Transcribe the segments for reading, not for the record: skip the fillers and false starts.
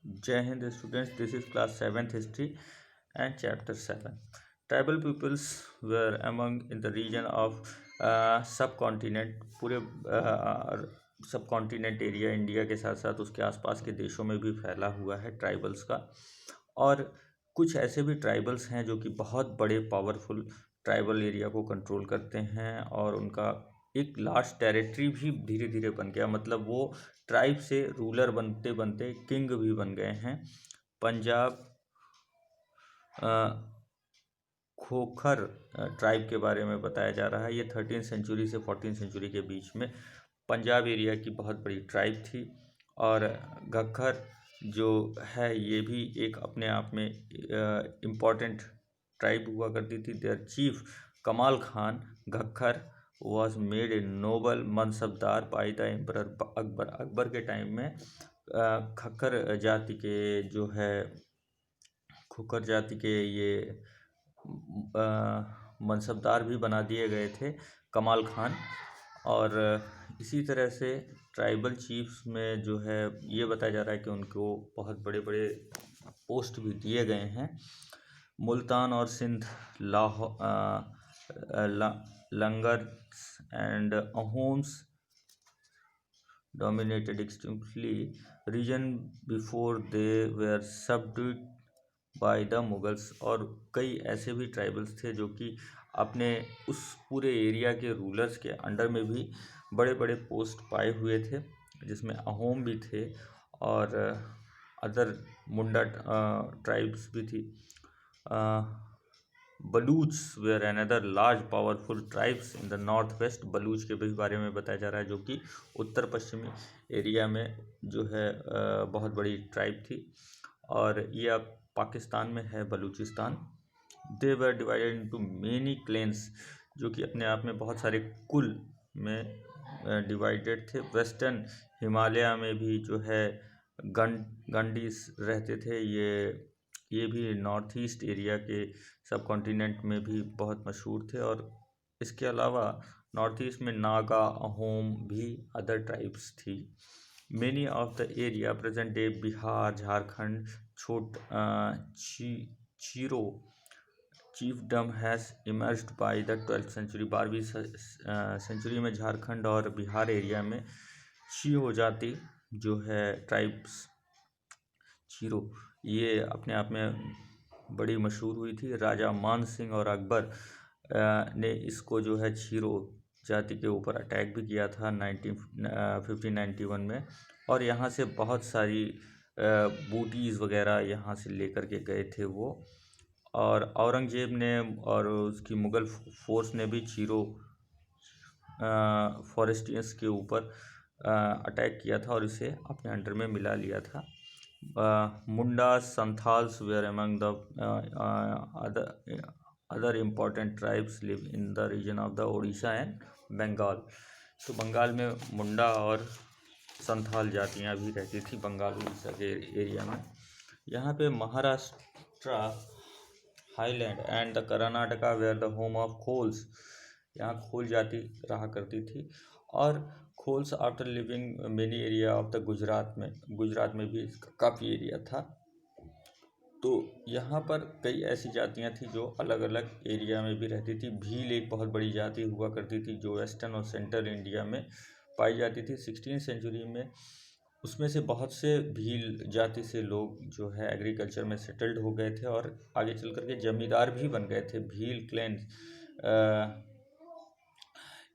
Jai Hind students, this is class 7th history and chapter 7. Tribal peoples were among in the region of subcontinent, पूरे subcontinent area India के साथ साथ उसके आसपास के देशों में भी फैला हुआ है ट्राइबल्स का। और कुछ ऐसे भी ट्राइबल्स हैं जो कि बहुत बड़े पावरफुल ट्राइबल एरिया को कंट्रोल करते हैं और उनका एक लार्ज टेरिटरी भी धीरे धीरे बन गया। मतलब वो ट्राइब से रूलर बनते बनते किंग भी बन गए हैं। पंजाब खोखर ट्राइब के बारे में बताया जा रहा है। ये 13th सेंचुरी से 14th सेंचुरी के बीच में पंजाब एरिया की बहुत बड़ी ट्राइब थी। और घग्गर जो है ये भी एक अपने आप में इम्पॉर्टेंट ट्राइब हुआ करती थी। देयर चीफ कमाल Khan Ghaggar was made a noble mansabdar by the emperor Akbar. Akbar के टाइम में खक्कर जाति के जो है खुकर जाति के ये मनसबदार भी बना दिए गए थे कमाल खान। और इसी तरह से ट्राइबल चीफ्स में जो है ये बताया जा रहा है कि उनको बहुत बड़े बड़े पोस्ट भी दिए गए हैं। मुल्तान और Sindh Langahs and Ahoms dominated extensively region before they were subdued by the Mughals। और कई ऐसे भी ट्राइबल्स थे जो कि अपने उस पूरे एरिया के रूलर्स के अंडर में भी बड़े बड़े पोस्ट पाए हुए थे, जिसमें अहोम भी थे और अदर मुंडा ट्राइब्स भी थी। Baloch were another large powerful tribes in the north west. Baloch के भी बारे में बताया जा रहा है जो कि उत्तर पश्चिमी एरिया में जो है बहुत बड़ी ट्राइब थी और ये अब पाकिस्तान में है Balochistan. They were divided into many clans, जो कि अपने आप में बहुत सारे कुल में डिवाइडेड थे। वेस्टर्न हिमालय में भी जो है गंडीस रहते थे। ये भी नॉर्थ ईस्ट एरिया के सब कॉन्टिनेंट में भी बहुत मशहूर थे। और इसके अलावा नॉर्थ ईस्ट में नागा अहोम भी अदर ट्राइब्स थी। Many of the area present day Bihar Jharkhand Chero chiefdom has emerged by the 12th century. 12वीं सेंचुरी में झारखंड और बिहार एरिया में चीरो जाति जो है ट्राइब्स चीरो ये अपने आप में बड़ी मशहूर हुई थी। राजा मान सिंह और अकबर ने इसको जो है चीरो जाति के ऊपर अटैक भी किया था 1591 में। और यहाँ से बहुत सारी बूटीज़ वगैरह यहाँ से लेकर के गए थे वो। और औरंगजेब ने और उसकी मुग़ल फोर्स ने भी चीरो फॉरेस्टियंस के ऊपर अटैक किया था और इसे अपने अंडर में मिला लिया था। Mundas Santhals were among the other important tribes live in the region of the Odisha and Bengal. तो बंगाल में मुंडा और संथाल जातियाँ भी रहती थी बंगाल उड़ीसा के एरिया में। यहाँ पे Maharashtra highland and the Karnataka where the home of Kolis. यहाँ खोल जाति रहा करती थी। और Kolis after living many area of the Gujarat में भी इसका काफ़ी एरिया था। तो यहाँ पर कई ऐसी जातियाँ थी जो अलग अलग एरिया में भी रहती थी। भील एक बहुत बड़ी जाति हुआ करती थी जो वेस्टर्न और सेंट्रल इंडिया में पाई जाती थी 16th सेंचुरी में। उसमें से बहुत से भील जाति से लोग जो है एग्रीकल्चर में सेटल्ड हो गए थे और आगे चल कर के जमींदार भी बन गए थे। भील क्लैन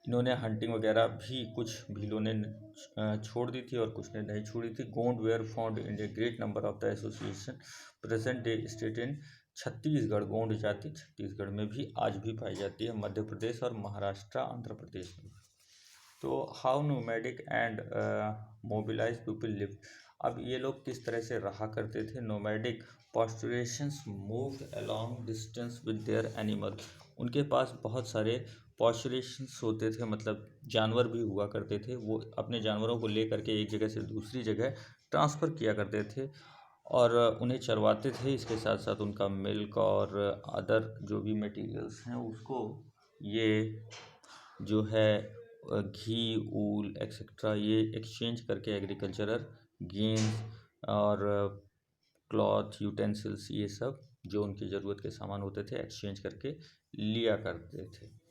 इन्होंने हंटिंग वगैरह भी कुछ भीलों ने छोड़ दी थी और कुछ ने नहीं छोड़ी थी। Gond were found in a great number of the association present day state in Chhattisgarh. Gond जाति छत्तीसगढ़ में भी आज भी पाई जाती है, मध्य प्रदेश और महाराष्ट्र आंध्र प्रदेश में। तो how nomadic and mobilize people live. अब ये लोग किस तरह से रहा करते थे। Nomadic pastoralists moved along distance with their animal. उनके पास बहुत सारे पॉस्चुरेशंस होते थे, मतलब जानवर भी हुआ करते थे। वो अपने जानवरों को ले करके एक जगह से दूसरी जगह ट्रांसफ़र किया करते थे और उन्हें चरवाते थे। इसके साथ साथ उनका मिल्क और अदर जो भी मटेरियल्स हैं उसको ये जो है घी ऊल एक्सेट्रा ये एक्सचेंज करके एग्रीकल्चरल गेन्स और क्लॉथ, यूटेंसिल्स, ये सब जो उनकी ज़रूरत के सामान होते थे एक्सचेंज करके लिया करते थे।